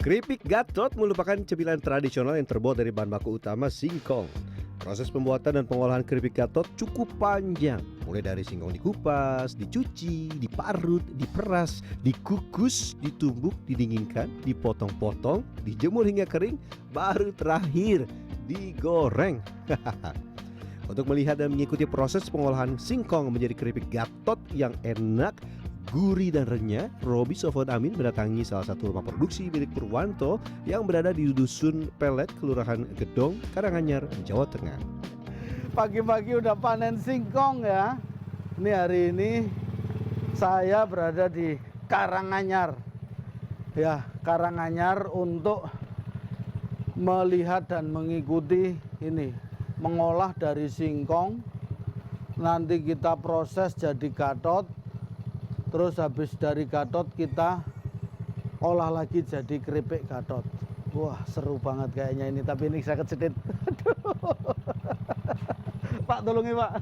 Keripik Gatot merupakan cemilan tradisional yang terbuat dari bahan baku utama singkong. Proses pembuatan dan pengolahan keripik Gatot cukup panjang, mulai dari singkong dikupas, dicuci, diparut, diperas, dikukus, ditumbuk, didinginkan, dipotong-potong, dijemur hingga kering, baru terakhir digoreng. Untuk melihat dan mengikuti proses pengolahan singkong menjadi keripik Gatot yang enak, gurih dan renyah, Roby Sofwan Amin mendatangi salah satu rumah produksi milik Purwanto yang berada di Dusun Pelet, Kelurahan Gedong, Karanganyar, Jawa Tengah. Pagi-pagi udah panen singkong ya. Ini hari ini saya berada di Karanganyar. Ya, Karanganyar untuk melihat dan mengikuti ini, mengolah dari singkong. Nanti kita proses jadi gatot. Terus habis dari gatot kita olah lagi jadi keripik gatot. Wah, seru banget kayaknya ini, tapi ini saya kecetit. Pak, tolong ya Pak.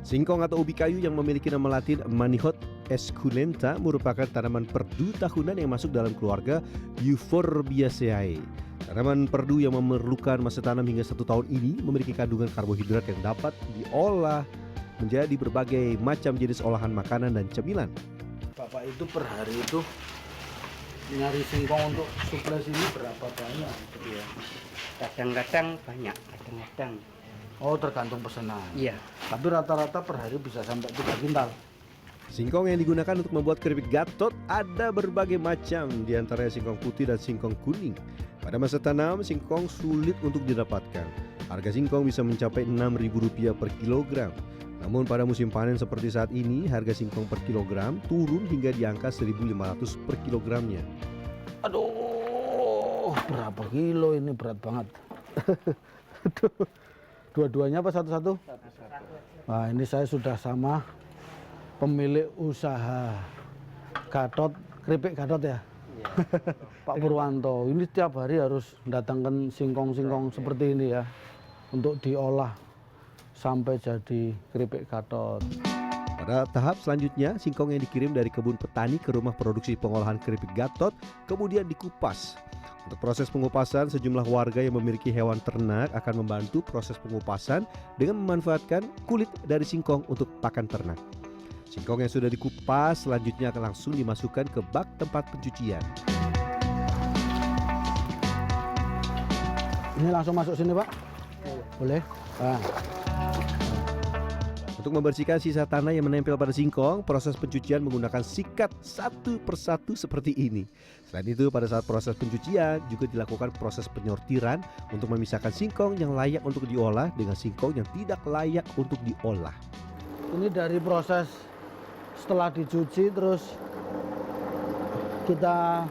Singkong atau ubi kayu yang memiliki nama latin Manihot esculenta merupakan tanaman perdu tahunan yang masuk dalam keluarga Euphorbiaceae. Tanaman perdu yang memerlukan masa tanam hingga 1 tahun ini memiliki kandungan karbohidrat yang dapat diolah menjadi berbagai macam jenis olahan makanan dan cemilan. Bapak itu per hari itu nyari singkong untuk suplai sini berapa banyak? Iya. Kadang-kadang banyak, kadang-kadang. Oh, tergantung pesanan. Iya. Tapi rata-rata per hari bisa sampai 3 kintal. Singkong yang digunakan untuk membuat keripik Gatot ada berbagai macam, diantaranya singkong putih dan singkong kuning. Pada masa tanam, singkong sulit untuk didapatkan. Harga singkong bisa mencapai Rp6.000 per kilogram. Namun pada musim panen seperti saat ini, harga singkong per kilogram turun hingga di angka Rp1.500 per kilogramnya. Aduh, berapa kilo ini, berat banget. Dua-duanya apa satu-satu? Nah, ini saya sudah sama pemilik usaha Gatot, keripik Gatot ya? Iya. Pak Purwanto. Ini setiap hari harus mendatangkan singkong-singkong seperti ini ya, untuk diolah sampai jadi keripik Gatot. Pada tahap selanjutnya, singkong yang dikirim dari kebun petani ke rumah produksi pengolahan keripik Gatot kemudian dikupas. Untuk proses pengupasan, sejumlah warga yang memiliki hewan ternak akan membantu proses pengupasan dengan memanfaatkan kulit dari singkong untuk pakan ternak. Singkong yang sudah dikupas selanjutnya akan langsung dimasukkan ke bak tempat pencucian. Ini langsung masuk sini Pak? Boleh? Nah. Untuk membersihkan sisa tanah yang menempel pada singkong, proses pencucian menggunakan sikat satu persatu seperti ini. Selain itu, pada saat proses pencucian juga dilakukan proses penyortiran untuk memisahkan singkong yang layak untuk diolah dengan singkong yang tidak layak untuk diolah. Ini dari proses setelah dicuci terus kita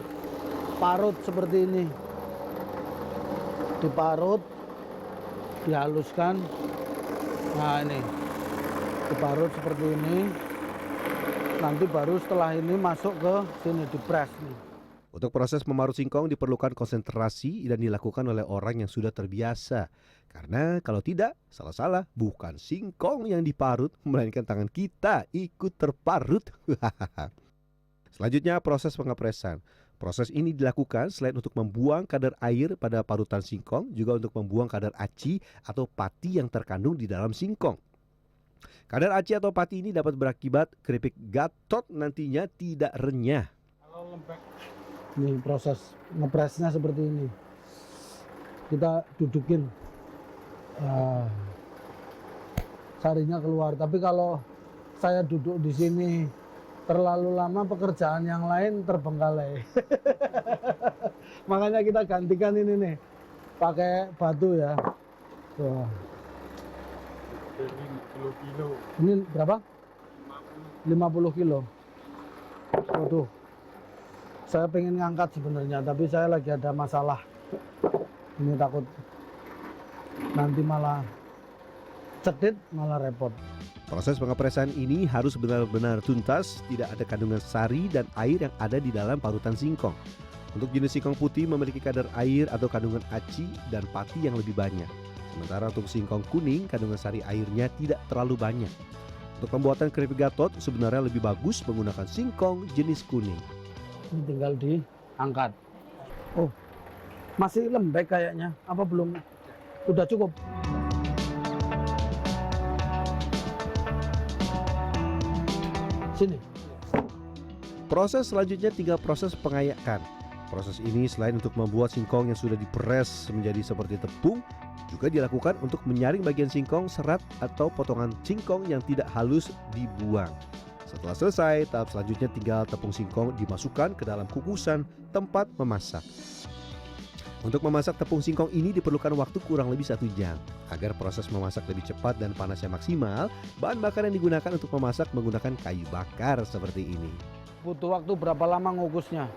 parut seperti ini. Diparut, dihaluskan. Nah, ini diparut seperti ini. Nanti baru setelah ini masuk ke sini dipres nih. Untuk proses memarut singkong diperlukan konsentrasi dan dilakukan oleh orang yang sudah terbiasa. Karena kalau tidak, salah-salah bukan singkong yang diparut, melainkan tangan kita ikut terparut. Selanjutnya proses pengepresan. Proses ini dilakukan selain untuk membuang kadar air pada parutan singkong, juga untuk membuang kadar aci atau pati yang terkandung di dalam singkong. Kadar aci atau pati ini dapat berakibat keripik Gatot nantinya tidak renyah. Kalau lembek. Ini proses ngepresnya seperti ini. Kita dudukin. Sarinya keluar. Tapi kalau saya duduk di sini terlalu lama, pekerjaan yang lain terbengkalai. Makanya kita gantikan ini nih, pakai batu ya. Tuh. Ini berapa? 50 kilo. Waduh. Saya pengen ngangkat sebenarnya, tapi saya lagi ada masalah. Ini takut nanti malah cedit, malah repot. Proses pengepresan ini harus benar-benar tuntas, tidak ada kandungan sari dan air yang ada di dalam parutan singkong. Untuk jenis singkong putih memiliki kadar air atau kandungan aci dan pati yang lebih banyak. Sementara untuk singkong kuning, kandungan sari airnya tidak terlalu banyak. Untuk pembuatan keripik Gatot sebenarnya lebih bagus menggunakan singkong jenis kuning. Ini tinggal diangkat. Oh, masih lembek kayaknya. Apa belum? Udah cukup. Sini. Proses selanjutnya tinggal proses pengayakan. Proses ini selain untuk membuat singkong yang sudah diperes menjadi seperti tepung, juga dilakukan untuk menyaring bagian singkong serat atau potongan singkong yang tidak halus dibuang. Setelah selesai, tahap selanjutnya tinggal tepung singkong dimasukkan ke dalam kukusan tempat memasak. Untuk memasak tepung singkong ini diperlukan waktu kurang lebih 1 jam. Agar proses memasak lebih cepat dan panasnya maksimal, bahan bakar yang digunakan untuk memasak menggunakan kayu bakar seperti ini. Butuh waktu berapa lama ngukusnya?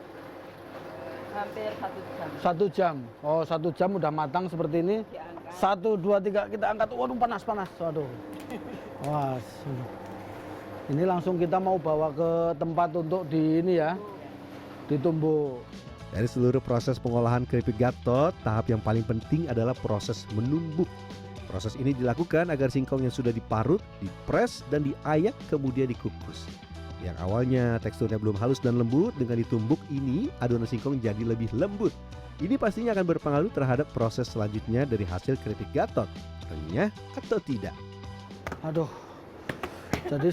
Hampir 1 jam. 1 jam. Oh, 1 jam udah matang seperti ini. Diangkat. 1, 2, 3 kita angkat. Waduh, panas. Waduh. Wah. Ini langsung kita mau bawa ke tempat untuk di ini ya. Ditumbuk. Dari seluruh proses pengolahan keripik Gatot, tahap yang paling penting adalah proses menumbuk. Proses ini dilakukan agar singkong yang sudah diparut, dipres, dan diayak kemudian dikukus. Yang awalnya teksturnya belum halus dan lembut, dengan ditumbuk ini adonan singkong jadi lebih lembut. Ini pastinya akan berpengaruh terhadap proses selanjutnya dari hasil keripik Gatot, renyah atau tidak. Aduh. Jadi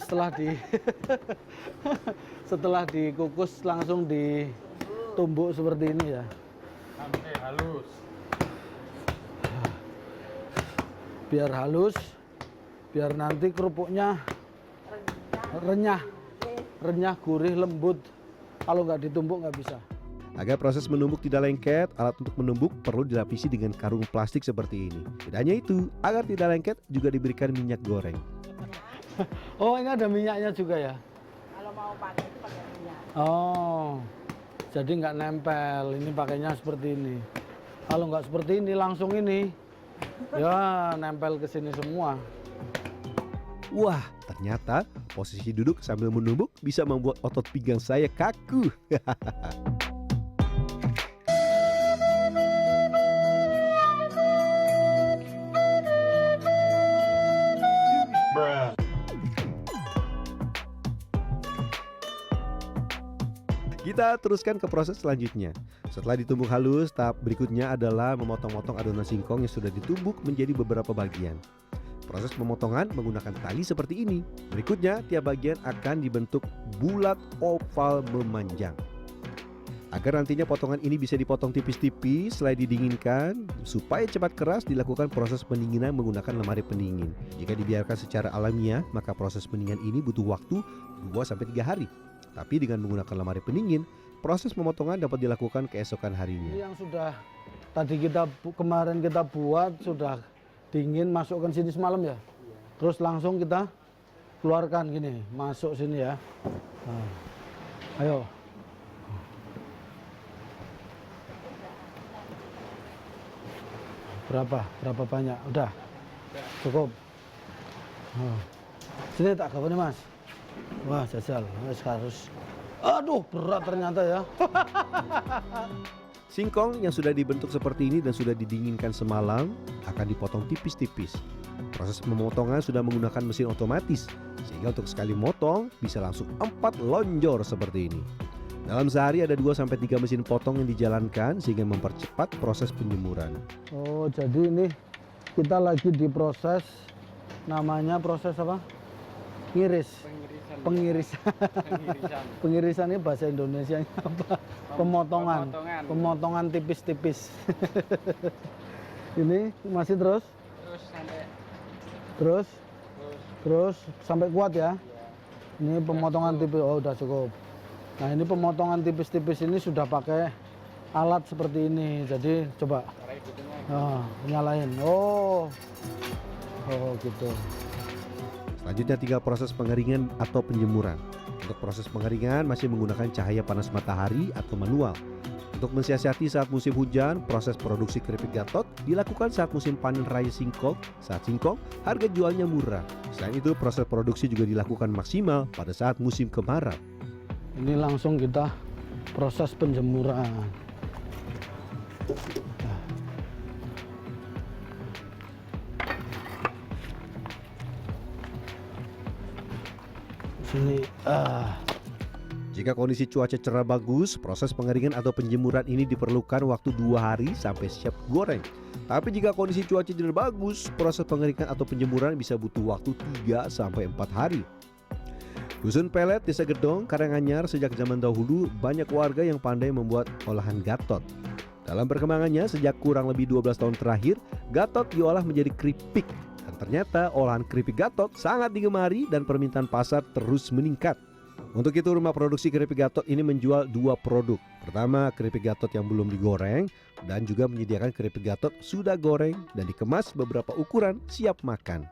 setelah dikukus langsung ditumbuk seperti ini ya. Sampai halus. Biar halus, biar nanti kerupuknya renyah, gurih, lembut. Kalau nggak ditumbuk nggak bisa. Agar proses menumbuk tidak lengket, alat untuk menumbuk perlu dilapisi dengan karung plastik seperti ini. Tidak hanya itu, agar tidak lengket juga diberikan minyak goreng. Oh, ini ada minyaknya juga ya? Kalau mau pakai itu pakai minyak. Oh, jadi nggak nempel. Ini pakainya seperti ini. Kalau nggak seperti ini, langsung ini. Ya, nempel ke sini semua. Wah, ternyata posisi duduk sambil menumbuk bisa membuat otot pinggang saya kaku. Kita teruskan ke proses selanjutnya. Setelah ditumbuk halus, tahap berikutnya adalah memotong-motong adonan singkong yang sudah ditumbuk menjadi beberapa bagian. Proses pemotongan menggunakan tali seperti ini. Berikutnya, tiap bagian akan dibentuk bulat oval memanjang. Agar nantinya potongan ini bisa dipotong tipis-tipis setelah didinginkan, supaya cepat keras dilakukan proses pendinginan menggunakan lemari pendingin. Jika dibiarkan secara alamiah, maka proses pendinginan ini butuh waktu 2-3 hari. Tapi dengan menggunakan lemari pendingin, proses pemotongan dapat dilakukan keesokan harinya. Ini yang sudah tadi kemarin kita buat sudah dingin, masukkan sini semalam ya. Terus langsung kita keluarkan gini, masuk sini ya. Nah, ayo. Berapa banyak? Udah. Cukup. Oh. Sini tak kapan Mas? Wah, jajal. Harus. Aduh, berat ternyata ya. Singkong yang sudah dibentuk seperti ini dan sudah didinginkan semalam akan dipotong tipis-tipis. Proses pemotongan sudah menggunakan mesin otomatis, sehingga untuk sekali motong bisa langsung 4 lonjor seperti ini. Dalam sehari ada 2-3 mesin potong yang dijalankan sehingga mempercepat proses penjemuran. Oh, jadi ini kita lagi diproses, namanya proses apa? Ngiris. Pengirisan. Pengirisan ini bahasa Indonesia apa? Pemotongan. Pemotongan tipis-tipis. Ini masih terus? Terus sampai kuat ya? Ini pemotongan tipis. Oh, udah cukup. Nah, ini pemotongan tipis-tipis ini sudah pakai alat seperti ini. Jadi coba nyalain. Oh gitu. Selanjutnya tinggal proses pengeringan atau penjemuran. Untuk proses pengeringan masih menggunakan cahaya panas matahari atau manual. Untuk mensiasati saat musim hujan, proses produksi keripik Gatot dilakukan saat musim panen raya singkong. Saat singkong, harga jualnya murah. Selain itu, proses produksi juga dilakukan maksimal pada saat musim kemarau. Ini langsung kita proses penjemuran. Sini. Jika kondisi cuaca cerah bagus, proses pengeringan atau penjemuran ini diperlukan waktu 2 hari sampai siap goreng. Tapi jika kondisi cuaca tidak bagus, proses pengeringan atau penjemuran bisa butuh waktu 3 sampai 4 hari. Dusun Pelet, Desa Gedong, Karanganyar sejak zaman dahulu banyak warga yang pandai membuat olahan gatot. Dalam perkembangannya, sejak kurang lebih 12 tahun terakhir, gatot diolah menjadi keripik. Dan ternyata olahan keripik gatot sangat digemari dan permintaan pasar terus meningkat. Untuk itu rumah produksi keripik gatot ini menjual 2 produk. Pertama, keripik gatot yang belum digoreng dan juga menyediakan keripik gatot sudah goreng dan dikemas beberapa ukuran siap makan.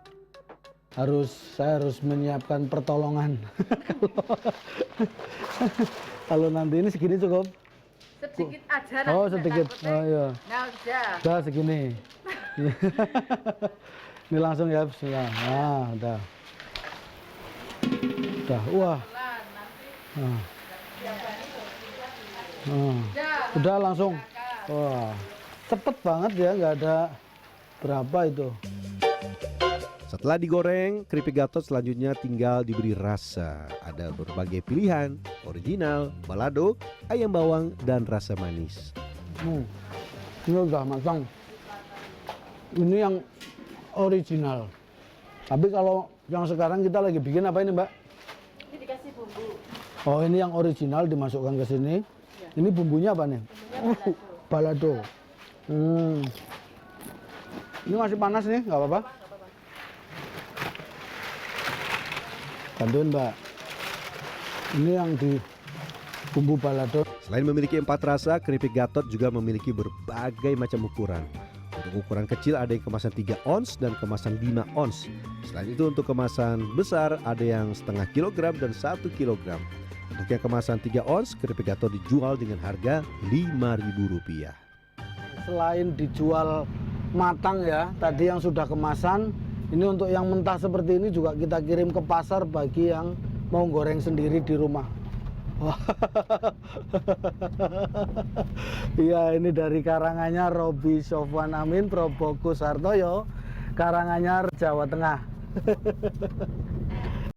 Saya harus menyiapkan pertolongan. Kalau nanti ini segini cukup? Sedikit aja. Oh, nanti sedikit. takutnya. Oh iya. Nah, udah. Udah segini. Ini langsung ya, bismillah. Nah, udah. Udah, wah. Nah. Udah langsung. Wah, cepet banget ya, nggak ada berapa itu. Setelah digoreng, keripik gatot selanjutnya tinggal diberi rasa. Ada berbagai pilihan, original, balado, ayam bawang, dan rasa manis. Ini udah matang. Ini yang original. Tapi kalau yang sekarang kita lagi bikin apa ini, Mbak? Ini dikasih bumbu. Oh, ini yang original dimasukkan ke sini. Ya. Ini bumbunya apa nih? Bumbunya balado. Balado. Ini masih panas nih, nggak apa-apa? Bantuin, Mbak. Ini yang di bumbu balado. Selain memiliki 4 rasa, keripik gatot juga memiliki berbagai macam ukuran. Untuk ukuran kecil ada yang kemasan 3 ons dan kemasan 5 ons. Selain itu untuk kemasan besar ada yang setengah kilogram dan 1 kilogram. Untuk yang kemasan 3 ons, keripik gatot dijual dengan harga Rp5.000. Selain dijual matang ya, tadi yang sudah kemasan, ini untuk yang mentah seperti ini juga kita kirim ke pasar bagi yang mau goreng sendiri di rumah. Iya, ini dari Karanganyar, Robi Sofwan Amin, Probokus Hartoyo, Karanganyar, Jawa Tengah.